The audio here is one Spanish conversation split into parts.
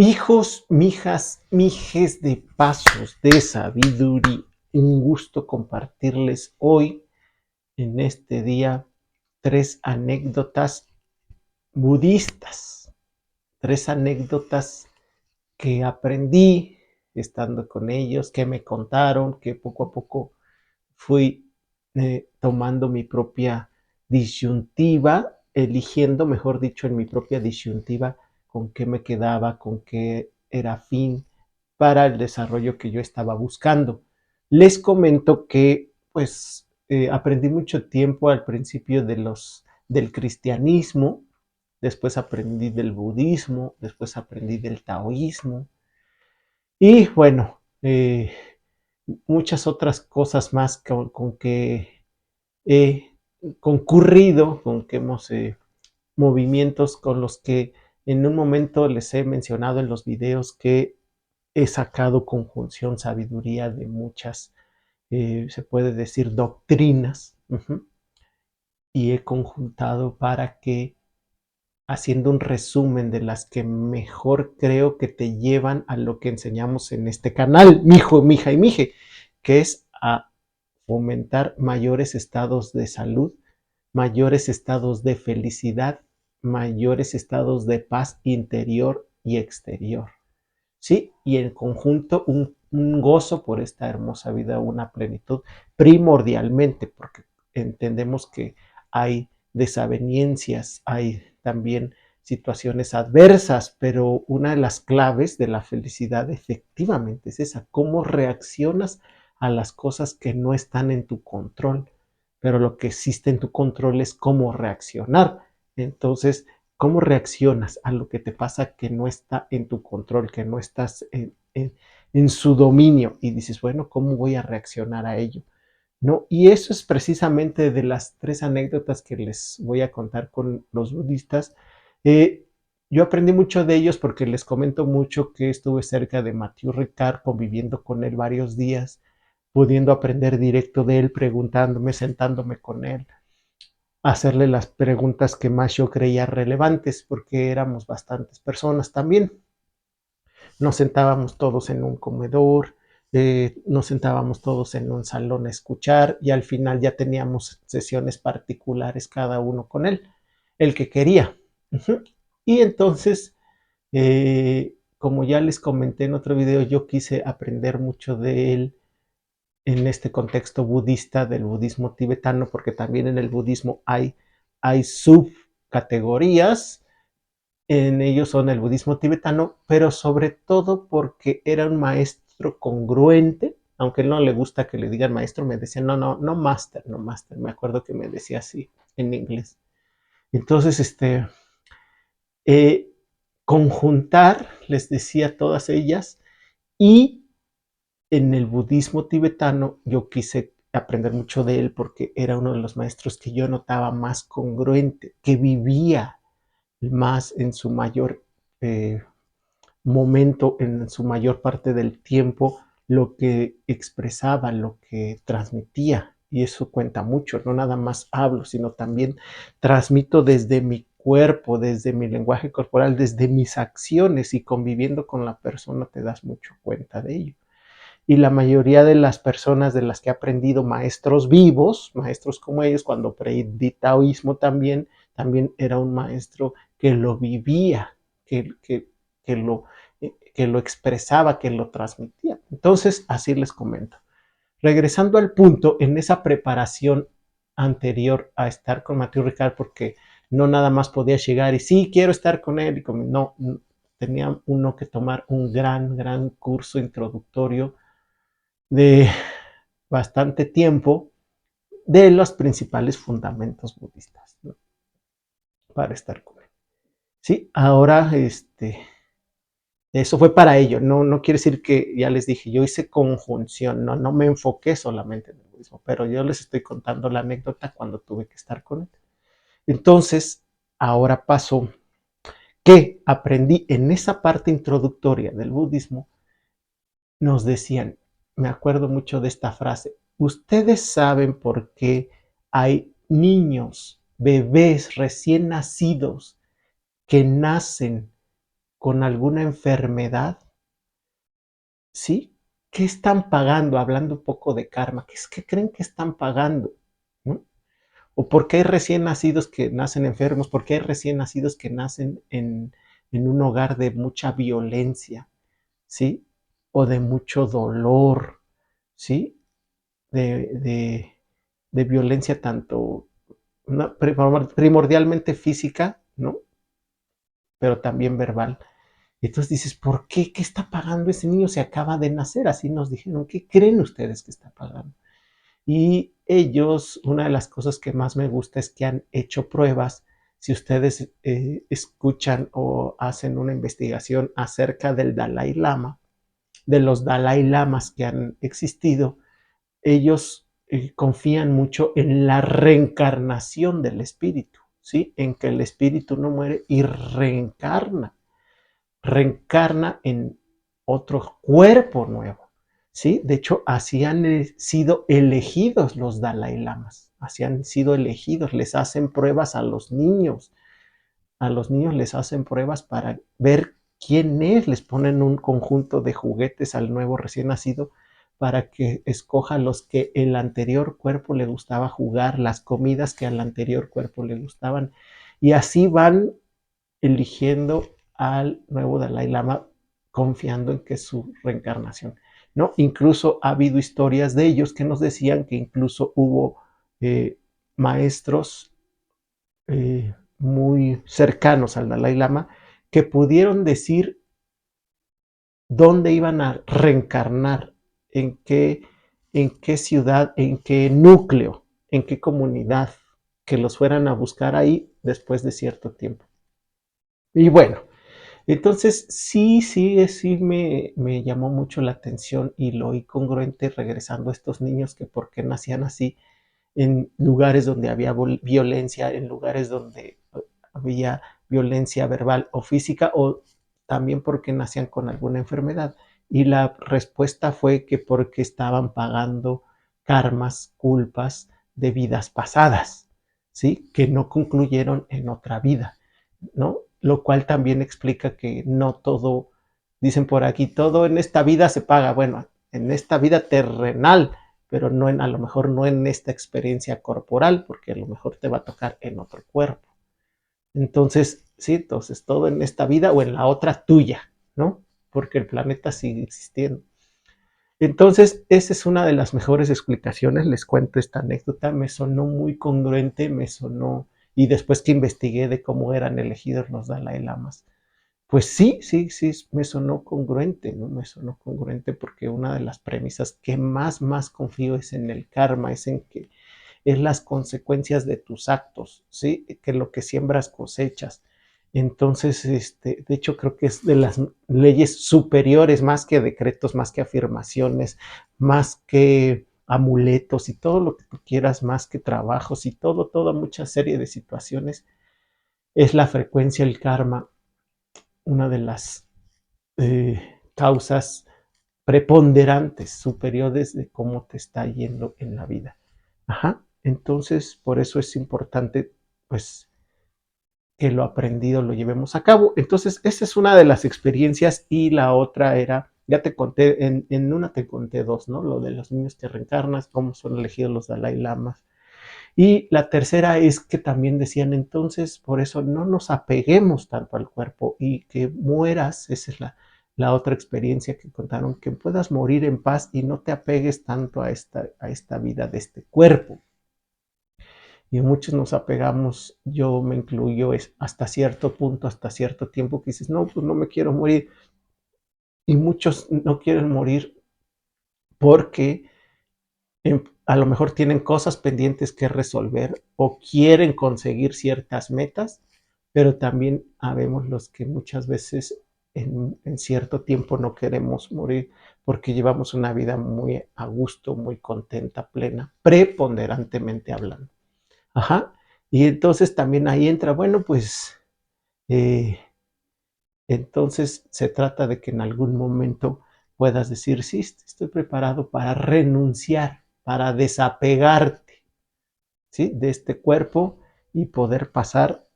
Hijos, mijas, mijes de pasos de sabiduría, un gusto compartirles hoy, en este día, 3 anécdotas budistas, 3 anécdotas que aprendí estando con ellos, que me contaron, que poco a poco fui tomando mi propia disyuntiva, eligiendo, mejor dicho, en mi propia disyuntiva, con qué me quedaba, con qué era afín para el desarrollo que yo estaba buscando. Les comento que, pues, aprendí mucho tiempo al principio del cristianismo, después aprendí del budismo, después aprendí del taoísmo y, bueno, muchas otras cosas más con que he concurrido, con que hemos movimientos con los que en un momento les he mencionado en los videos que he sacado conjunción, sabiduría de muchas, se puede decir, doctrinas, y he conjuntado para que, haciendo un resumen de las que mejor creo que te llevan a lo que enseñamos en este canal, mijo, mija y mije, que es a fomentar mayores estados de salud, mayores estados de felicidad, mayores estados de paz interior y exterior. ¿Sí? Y en conjunto un gozo por esta hermosa vida, una plenitud, primordialmente, porque entendemos que hay desavenencias, hay también situaciones adversas, pero una de las claves de la felicidad efectivamente es esa, cómo reaccionas a las cosas que no están en tu control, pero lo que existe en tu control es cómo reaccionar. Entonces, cómo reaccionas a lo que te pasa que no está en tu control, que no estás en su dominio, y dices, bueno, ¿cómo voy a reaccionar a ello? ¿No? Y eso es precisamente de las 3 anécdotas que les voy a contar con los budistas. Eh, yo aprendí mucho de ellos porque les comento mucho que estuve cerca de Matthieu Ricard, conviviendo con él varios días, pudiendo aprender directo de él, preguntándome, sentándome con él, hacerle las preguntas que más yo creía relevantes, porque éramos bastantes personas también. Nos sentábamos todos en un comedor, nos sentábamos todos en un salón a escuchar, y al final ya teníamos sesiones particulares cada uno con él, el que quería. Y entonces, como ya les comenté en otro video, yo quise aprender mucho de él en este contexto budista, del budismo tibetano, porque también en el budismo hay subcategorías. En ellos son el budismo tibetano, pero sobre todo porque era un maestro congruente, aunque no le gusta que le digan maestro, me decía, no, no, no master, no master, me acuerdo que me decía así en inglés. Entonces, eh, conjuntar, les decía todas ellas, y en el budismo tibetano yo quise aprender mucho de él porque era uno de los maestros que yo notaba más congruente, que vivía más en su mayor momento, en su mayor parte del tiempo, lo que expresaba, lo que transmitía. Y eso cuenta mucho, no nada más hablo, sino también transmito desde mi cuerpo, desde mi lenguaje corporal, desde mis acciones, y conviviendo con la persona te das mucho cuenta de ello. Y la mayoría de las personas de las que he aprendido, maestros vivos, maestros como ellos, cuando aprendí taoísmo también era un maestro que lo vivía, que que lo expresaba, que lo transmitía. Entonces, así les comento. Regresando al punto, en esa preparación anterior a estar con Matthieu Ricard, porque no nada más podía llegar y sí, quiero estar con él, no, tenía uno que tomar un gran curso introductorio de bastante tiempo de los principales fundamentos budistas, ¿no? Para estar con él. Sí, ahora eso fue para ello, no quiere decir que, ya les dije, yo hice conjunción, no me enfoqué solamente en el budismo, pero yo les estoy contando la anécdota cuando tuve que estar con él. Entonces, ahora pasó que aprendí en esa parte introductoria del budismo, nos decían, me acuerdo mucho de esta frase, ustedes saben por qué hay niños, bebés recién nacidos que nacen con alguna enfermedad, ¿sí? ¿Qué están pagando? Hablando un poco de karma, ¿qué creen que están pagando? ¿No? ¿O por qué hay recién nacidos que nacen enfermos? ¿Por qué hay recién nacidos que nacen en un hogar de mucha violencia? ¿Sí? O de mucho dolor, ¿sí? De, de, de violencia tanto primordialmente física, ¿no? Pero también verbal. Entonces dices, ¿por qué? ¿Qué está pagando ese niño? Se acaba de nacer, así nos dijeron. ¿Qué creen ustedes que está pagando? Y ellos, una de las cosas que más me gusta es que han hecho pruebas. Si ustedes escuchan o hacen una investigación acerca del Dalai Lama, de los Dalai Lamas que han existido, ellos confían mucho en la reencarnación del espíritu, ¿sí? En que el espíritu no muere y reencarna en otro cuerpo nuevo, ¿sí? De hecho, así han sido elegidos los Dalai Lamas, así han sido elegidos, les hacen pruebas a los niños les hacen pruebas para ver quién es, les ponen un conjunto de juguetes al nuevo recién nacido para que escoja los que el anterior cuerpo le gustaba jugar, las comidas que al anterior cuerpo le gustaban, y así van eligiendo al nuevo Dalai Lama confiando en que es su reencarnación, ¿no? Incluso ha habido historias de ellos que nos decían que incluso hubo maestros muy cercanos al Dalai Lama que pudieron decir dónde iban a reencarnar, en qué ciudad, en qué núcleo, en qué comunidad, que los fueran a buscar ahí después de cierto tiempo. Y bueno, entonces sí me llamó mucho la atención y lo oí congruente regresando a estos niños que por qué nacían así en lugares donde había violencia, en lugares donde había violencia verbal o física, o también porque nacían con alguna enfermedad. Y la respuesta fue que porque estaban pagando karmas, culpas de vidas pasadas, ¿sí? Que no concluyeron en otra vida, ¿no? Lo cual también explica que no todo, dicen por aquí, todo en esta vida se paga. Bueno, en esta vida terrenal, pero no a lo mejor no en esta experiencia corporal, porque a lo mejor te va a tocar en otro cuerpo. Entonces, sí, entonces todo en esta vida o en la otra tuya, ¿no? Porque el planeta sigue existiendo. Entonces, esa es una de las mejores explicaciones. Les cuento esta anécdota, me sonó muy congruente, me sonó, y después que investigué de cómo eran elegidos los Dalai Lamas, pues sí, me sonó congruente, ¿no? Me sonó congruente porque una de las premisas que más confío es en el karma, es en que es las consecuencias de tus actos, ¿sí? Que lo que siembras cosechas. Entonces, de hecho, creo que es de las leyes superiores, más que decretos, más que afirmaciones, más que amuletos y todo lo que tú quieras, más que trabajos y toda mucha serie de situaciones, es la frecuencia, el karma, una de las causas preponderantes, superiores de cómo te está yendo en la vida. Ajá. Entonces, por eso es importante, pues, que lo aprendido lo llevemos a cabo. Entonces, esa es una de las experiencias y la otra era, ya te conté, en una te conté dos, ¿no? Lo de los niños que reencarnas, cómo son elegidos los Dalai Lamas. Y la tercera es que también decían entonces, por eso no nos apeguemos tanto al cuerpo y que mueras, esa es la otra experiencia que contaron, que puedas morir en paz y no te apegues tanto a esta vida de este cuerpo. Y muchos nos apegamos, yo me incluyo, es hasta cierto punto, hasta cierto tiempo que dices, no, pues no me quiero morir. Y muchos no quieren morir porque a lo mejor tienen cosas pendientes que resolver o quieren conseguir ciertas metas, pero también habemos los que muchas veces en cierto tiempo no queremos morir porque llevamos una vida muy a gusto, muy contenta, plena, preponderantemente hablando. Ajá. Y entonces también ahí entra, bueno, pues eh, entonces se trata de que en algún momento puedas decir, sí, estoy preparado para renunciar, para desapegarte, ¿sí? De este cuerpo y poder pasar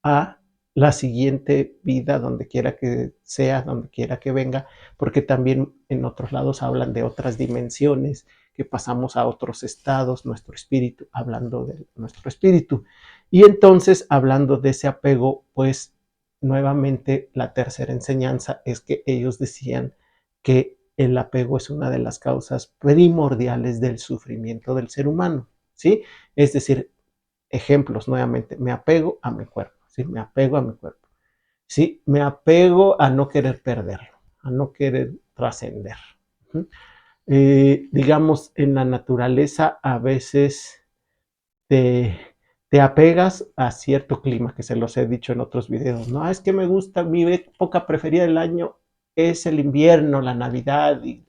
a la siguiente vida, donde quiera que sea, donde quiera que venga, porque también en otros lados hablan de otras dimensiones, que pasamos a otros estados, nuestro espíritu, hablando de nuestro espíritu. Y entonces, hablando de ese apego, pues nuevamente la tercera enseñanza es que ellos decían que el apego es una de las causas primordiales del sufrimiento del ser humano, ¿sí? Es decir, ejemplos nuevamente, me apego a mi cuerpo, ¿sí? Me apego a mi cuerpo, ¿sí? Me apego a no querer perderlo, a no querer trascender. ¿Sí? Digamos, en la naturaleza a veces te, te apegas a cierto clima, que se los he dicho en otros videos, ¿no? Es que me gusta, mi época preferida del año es el invierno, la Navidad, y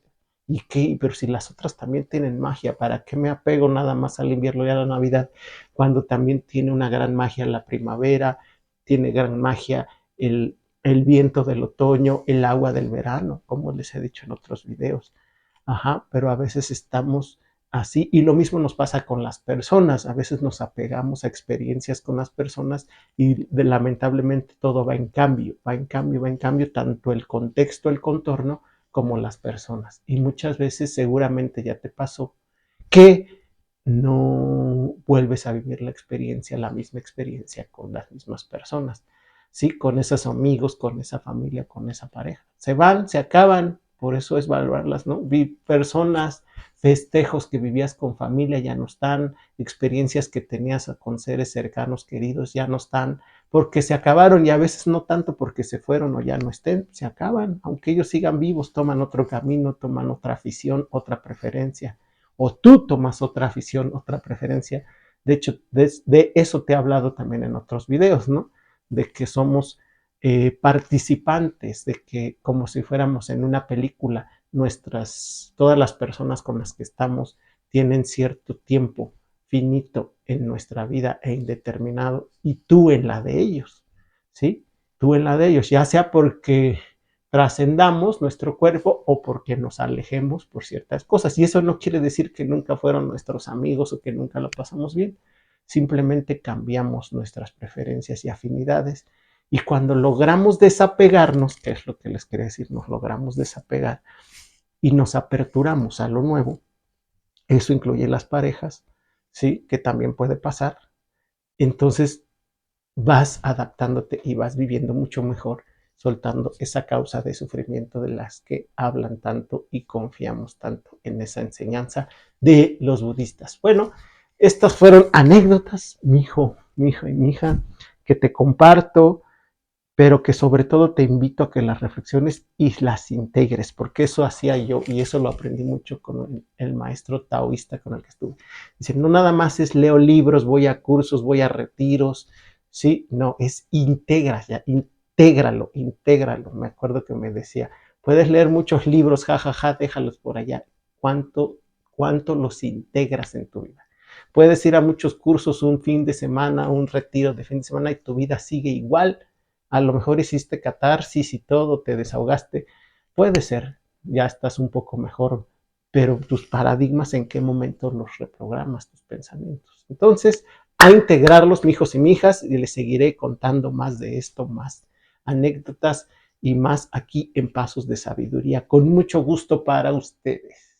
qué, pero si las otras también tienen magia, ¿para qué me apego nada más al invierno y a la Navidad? Cuando también tiene una gran magia la primavera, tiene gran magia el viento del otoño, el agua del verano, como les he dicho en otros videos. Ajá, pero a veces estamos así y lo mismo nos pasa con las personas. A veces nos apegamos a experiencias con las personas y lamentablemente todo va en cambio, va en cambio, va en cambio, tanto el contexto, el contorno, como las personas. Y muchas veces seguramente ya te pasó que no vuelves a vivir la experiencia, la misma experiencia con las mismas personas, ¿sí? Con esos amigos, con esa familia, con esa pareja. Se van, se acaban, por eso es valorarlas, ¿no? Vi personas, festejos que vivías con familia ya no están, experiencias que tenías con seres cercanos, queridos, ya no están, porque se acabaron y a veces no tanto porque se fueron o ya no estén, se acaban, aunque ellos sigan vivos, toman otro camino, toman otra afición, otra preferencia o tú tomas otra afición, otra preferencia. De hecho, de eso te he hablado también en otros videos, ¿no? De que somos participantes, de que como si fuéramos en una película, todas las personas con las que estamos tienen cierto tiempo finito en nuestra vida e indeterminado y tú en la de ellos, ¿sí? Tú en la de ellos, ya sea porque trascendamos nuestro cuerpo o porque nos alejemos por ciertas cosas. Y eso no quiere decir que nunca fueron nuestros amigos o que nunca lo pasamos bien. Simplemente cambiamos nuestras preferencias y afinidades. Y cuando logramos desapegarnos, que es lo que les quería decir, nos logramos desapegar y nos aperturamos a lo nuevo, eso incluye las parejas, ¿sí? Que también puede pasar. Entonces vas adaptándote y vas viviendo mucho mejor, soltando esa causa de sufrimiento de las que hablan tanto y confiamos tanto en esa enseñanza de los budistas. Bueno, estas fueron anécdotas, mi hijo y mi hija, que te comparto, pero que sobre todo te invito a que las reflexiones y las integres, porque eso hacía yo y eso lo aprendí mucho con el maestro taoísta con el que estuve. Dice, no nada más es leo libros, voy a cursos, voy a retiros, ¿sí? No, es intégralo, intégralo. Me acuerdo que me decía, puedes leer muchos libros, jajaja, déjalos por allá. ¿Cuánto los integras en tu vida? Puedes ir a muchos cursos un fin de semana, un retiro de fin de semana y tu vida sigue igual. A lo mejor hiciste catarsis y todo, te desahogaste. Puede ser, ya estás un poco mejor, pero tus paradigmas, ¿en qué momento los reprogramas, tus pensamientos? Entonces, a integrarlos, mijos y mijas, y les seguiré contando más de esto, más anécdotas y más aquí en Pasos de Sabiduría, con mucho gusto para ustedes.